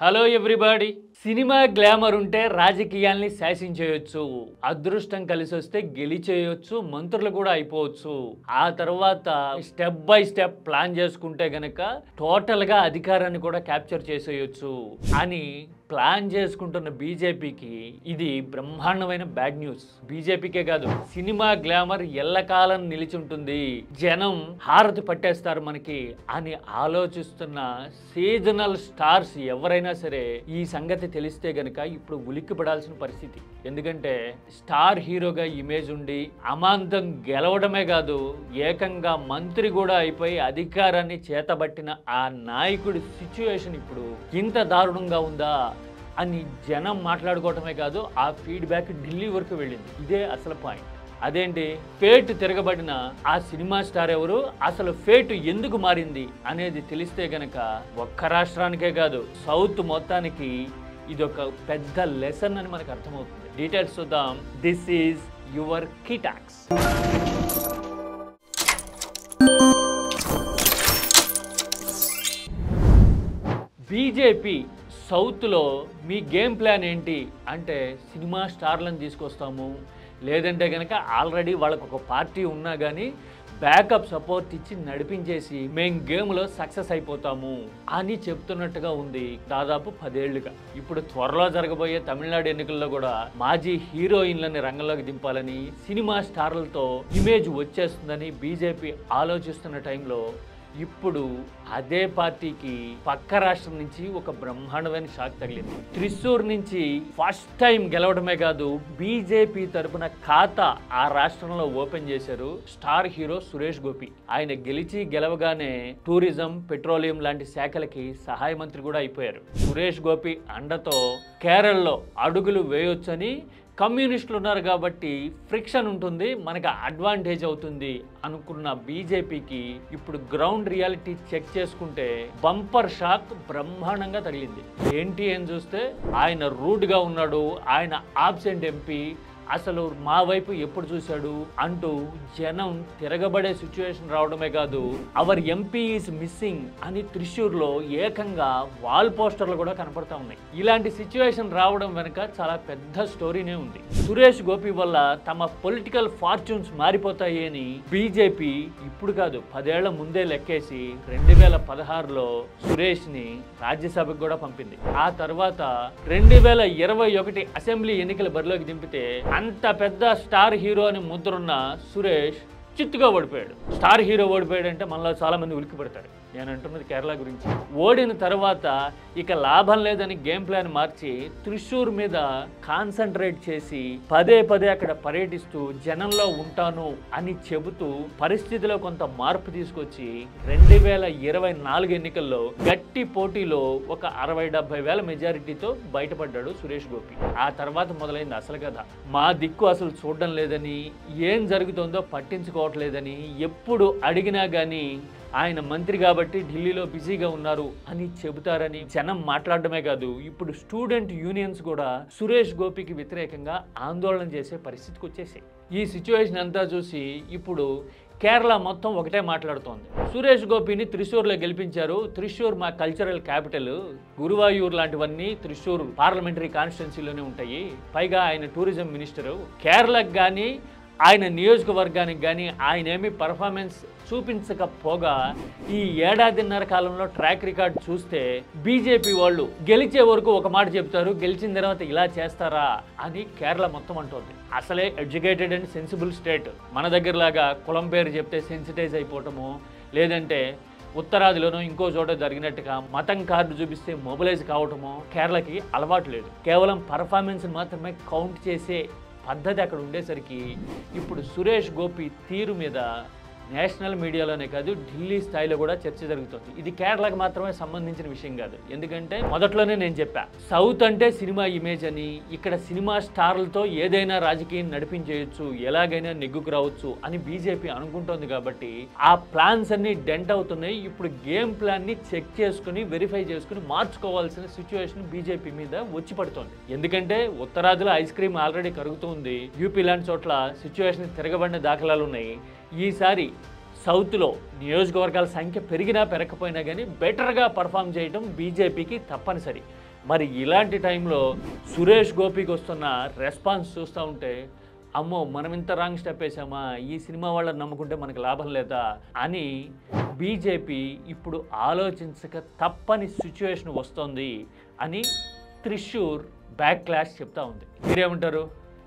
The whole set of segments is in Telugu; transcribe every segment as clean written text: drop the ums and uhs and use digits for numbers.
Hello everybody. సినిమా గ్లామర్ ఉంటే రాజకీయాల్ని శాసించేయొచ్చు, అదృష్టం కలిసి వస్తే గెలిచేయొచ్చు, మంత్రులు కూడా అయిపోవచ్చు. ఆ తర్వాత స్టెప్ బై స్టెప్ ప్లాన్ చేసుకుంటే గనక టోటల్గా అధికారాన్ని కూడా క్యాప్చర్ చేసేయొచ్చు అని ప్లాన్ చేసుకుంటున్న బీజేపీకి ఇది బ్రహ్మాండమైన బ్యాడ్ న్యూస్. బీజేపీకే కాదు, సినిమా గ్లామర్ ఎల్లకాలం నిలిచి ఉంటుంది, జనం హారతి పట్టేస్తారు మనకి అని ఆలోచిస్తున్న సీజనల్ స్టార్స్ ఎవరైనా సరే ఈ సంగతి తెలిస్తే గనక ఇప్పుడు ఉలిక్కి పడాల్సిన పరిస్థితి. ఎందుకంటే స్టార్ హీరోగా ఇమేజ్ ఉండి అమాంతం గెలవడమే కాదు, ఏకంగా మంత్రి కూడా అయిపోయి అధికారాన్ని చేతబట్టిన ఆ నాయకుడి సిచ్యువేషన్ ఇప్పుడు ఇంత దారుణంగా ఉందా అని జనం మాట్లాడుకోవటమే కాదు, ఆ ఫీడ్బ్యాక్ ఢిల్లీ వరకు వెళ్ళింది. ఇదే అసలు పాయింట్. అదేంటి, ఫేట్ తిరగబడిన ఆ సినిమా స్టార్ ఎవరు, అసలు ఫేట్ ఎందుకు మారింది అనేది తెలిస్తే గనక ఒక్క రాష్ట్రానికే కాదు సౌత్ మొత్తానికి ఇది ఒక పెద్ద లెసన్ అని మనకు అర్థమవుతుంది. డీటెయిల్స్ చూద్దాం. దిస్ ఈజ్ యువర్ కిటాక్స్. బీజేపీ సౌత్లో మీ గేమ్ ప్లాన్ ఏంటి అంటే, సినిమా స్టార్లను తీసుకొస్తాము, లేదంటే కనుక ఆల్రెడీ వాళ్ళకు ఒక పార్టీ ఉన్నా కానీ బ్యాకప్ సపోర్ట్ ఇచ్చి నడిపించేసి మేం గేమ్లో సక్సెస్ అయిపోతాము అని చెప్తున్నట్టుగా ఉంది దాదాపు 10 ఏళ్లుగా. ఇప్పుడు త్వరలో జరగబోయే తమిళనాడు ఎన్నికల్లో కూడా మాజీ హీరోయిన్లని రంగంలోకి దింపాలని, సినిమా స్టార్లతో ఇమేజ్ వచ్చేస్తుందని బీజేపీ ఆలోచిస్తున్న టైంలో ఇప్పుడు అదే పార్టీకి పక్క రాష్ట్రం నుంచి ఒక బ్రహ్మాండమైన షాక్ తగిలింది. త్రిశూర్ నుంచి ఫస్ట్ టైం గెలవడమే కాదు, బీజేపీ తరపున ఖాతా ఆ రాష్ట్రంలో ఓపెన్ చేశారు స్టార్ హీరో సురేష్ గోపి. ఆయన గెలవగానే టూరిజం, పెట్రోలియం లాంటి శాఖలకి సహాయ మంత్రి కూడా అయిపోయారు. సురేష్ గోపి అండతో కేరళలో అడుగులు వేయొచ్చని, కమ్యూనిస్టులు ఉన్నారు కాబట్టి ఫ్రిక్షన్ ఉంటుంది, మనకు అడ్వాంటేజ్ అవుతుంది అనుకున్న బీజేపీకి ఇప్పుడు గ్రౌండ్ రియాలిటీ చెక్ చేసుకుంటే బంపర్ షాక్ బ్రహ్మాండంగా తగిలింది. ఏంటి అని చూస్తే, ఆయన రూడ్గా ఉన్నాడు, ఆయన ఆబ్సెంట్ ఎంపీ అసలు మా వైపు ఎప్పుడు చూశాడు అంటూ జనం తిరగబడే సిచ్యువేషన్ రావడమే కాదు, అవర్ ఎంపీ ఈజ్ మిస్సింగ్ అని త్రిశూర్లో ఏకంగా వాల్ పోస్టర్లు కూడా కనపడతా ఉన్నాయి. ఇలాంటి సిచ్యువేషన్ రావడం వెనుక చాలా పెద్ద స్టోరీనే ఉంది. సురేష్ గోపి వల్ల తమ పొలిటికల్ ఫార్చ్యూన్స్ మారిపోతాయి అని బీజేపీ ఇప్పుడు కాదు 10 ఏళ్ల ముందే లెక్కేసి 2016లో సురేష్ని రాజ్యసభకు కూడా పంపింది. ఆ తర్వాత 2021 అసెంబ్లీ ఎన్నికల బరిలోకి దింపితే అంత పెద్ద స్టార్ హీరో అని ముద్రున్న సురేష్ చిత్తుగా ఓడిపోయాడు. స్టార్ హీరో ఓడిపోయాడు అంటే మనలో చాలా మంది ఉలిక్కి పడతారు. నేను అంటున్నది కేరళ గురించి. ఓడిన తర్వాత ఇక లాభం లేదని గేమ్ ప్లాన్ మార్చి త్రిశూర్ మీద కాన్సన్ట్రేట్ చేసి పదే అక్కడ పర్యటిస్తూ జనంలో ఉంటాను అని చెబుతూ పరిస్థితిలో కొంత మార్పు తీసుకొచ్చి 2024 ఎన్నికల్లో గట్టి పోటీలో ఒక 60-70 వేల మెజారిటీతో బయటపడ్డాడు సురేష్ గోపి. ఆ తర్వాత మొదలైంది అసలు కథ. మా దిక్కు అసలు చూడడం లేదని, ఏం జరుగుతుందో పట్టించుకోవట్లేదని, ఎప్పుడు అడిగినా కానీ ఆయన మంత్రి కాబట్టి ఢిల్లీలో బిజీగా ఉన్నారు అని చెబుతారని జనం మాట్లాడడమే కాదు, ఇప్పుడు స్టూడెంట్ యూనియన్స్ కూడా సురేష్ గోపికి వ్యతిరేకంగా ఆందోళన చేసే పరిస్థితికి వచ్చేసాయి. ఈ సిచ్యువేషన్ అంతా చూసి ఇప్పుడు కేరళ మొత్తం ఒకటే మాట్లాడుతోంది. సురేష్ గోపిని త్రిశూర్లో గెలిపించారు, త్రిశూర్ మా కల్చరల్ క్యాపిటల్, గురువాయూర్ లాంటివన్నీ త్రిశూర్ పార్లమెంటరీ కాన్స్టిట్యున్సీలోనే ఉంటాయి, పైగా ఆయన టూరిజం మినిస్టరు, కేరళకు కానీ ఆయన నియోజకవర్గానికి కానీ ఆయన ఏమి పర్ఫార్మెన్స్ చూపించకపోగా ఈ 1.5 కాలంలో ట్రాక్ రికార్డ్ చూస్తే బీజేపీ వాళ్ళు గెలిచే వరకు ఒక మాట చెప్తారు, గెలిచిన తర్వాత ఇలా చేస్తారా అని కేరళ మొత్తం అంటోంది. అసలే ఎడ్యుకేటెడ్ అండ్ సెన్సిబుల్ స్టేట్. మన దగ్గరలాగా కులం పేరు చెప్తే సెన్సిటైజ్ అయిపోవటము, లేదంటే ఉత్తరాదిలోనూ ఇంకో చోట జరిగినట్టుగా మతం కార్డు చూపిస్తే మొబిలైజ్ కావటము కేరళకి అలవాటు లేదు. కేవలం పర్ఫార్మెన్స్ మాత్రమే కౌంట్ చేసే పద్ధతి అక్కడ ఉండేసరికి ఇప్పుడు సురేష్ గోపి తీరు మీద నేషనల్ మీడియాలోనే కాదు ఢిల్లీ స్థాయిలో కూడా చర్చ జరుగుతుంది. ఇది కేరళకు మాత్రమే సంబంధించిన విషయం కాదు. ఎందుకంటే మొదట్లోనే నేను చెప్పా, సౌత్ అంటే సినిమా ఇమేజ్ అని, ఇక్కడ సినిమా స్టార్లతో ఏదైనా రాజకీయం నడిపించేయచ్చు, ఎలాగైనా నెగ్గుకు రావచ్చు అని బీజేపీ అనుకుంటోంది. కాబట్టి ఆ ప్లాన్స్ అన్ని డెంట్ అవుతున్నాయి. ఇప్పుడు గేమ్ ప్లాన్ ని చెక్ చేసుకుని వెరిఫై చేసుకుని మార్చుకోవాల్సిన సిచ్యువేషన్ బీజేపీ మీద వచ్చి పడుతోంది. ఎందుకంటే ఉత్తరాదిలో ఐస్ క్రీమ్ ఆల్రెడీ కరుగుతుంది, యూపీ లాంటి చోట్ల సిచ్యువేషన్ తిరగబడిన దాఖలాలు ఉన్నాయి. ఈసారి సౌత్లో నియోజకవర్గాల సంఖ్య పెరిగినా పెరగకపోయినా కానీ బెటర్గా పర్ఫామ్ చేయడం బీజేపీకి తప్పనిసరి. మరి ఇలాంటి టైంలో సురేష్ గోపికి వస్తున్న రెస్పాన్స్ చూస్తూ ఉంటే అమ్మో మనం ఇంత రాంగ్ స్టెప్ వేసామా, ఈ సినిమా వాళ్ళని నమ్ముకుంటే మనకు లాభం లేదా అని బీజేపీ ఇప్పుడు ఆలోచించక తప్పని సిచ్యువేషన్ వస్తుంది అని త్రిశూర్ బ్యాక్ క్లాష్ చెప్తా ఉంది. మీరేమంటారు?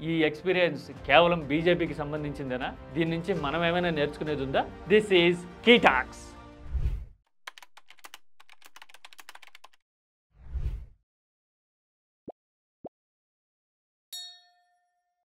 ఈ ఎక్స్పీరియన్స్ కేవలం బీజేపీకి సంబంధించిందేనా? దీని నుంచి మనం ఏమైనా నేర్చుకునేది ఉందా? This is key talks.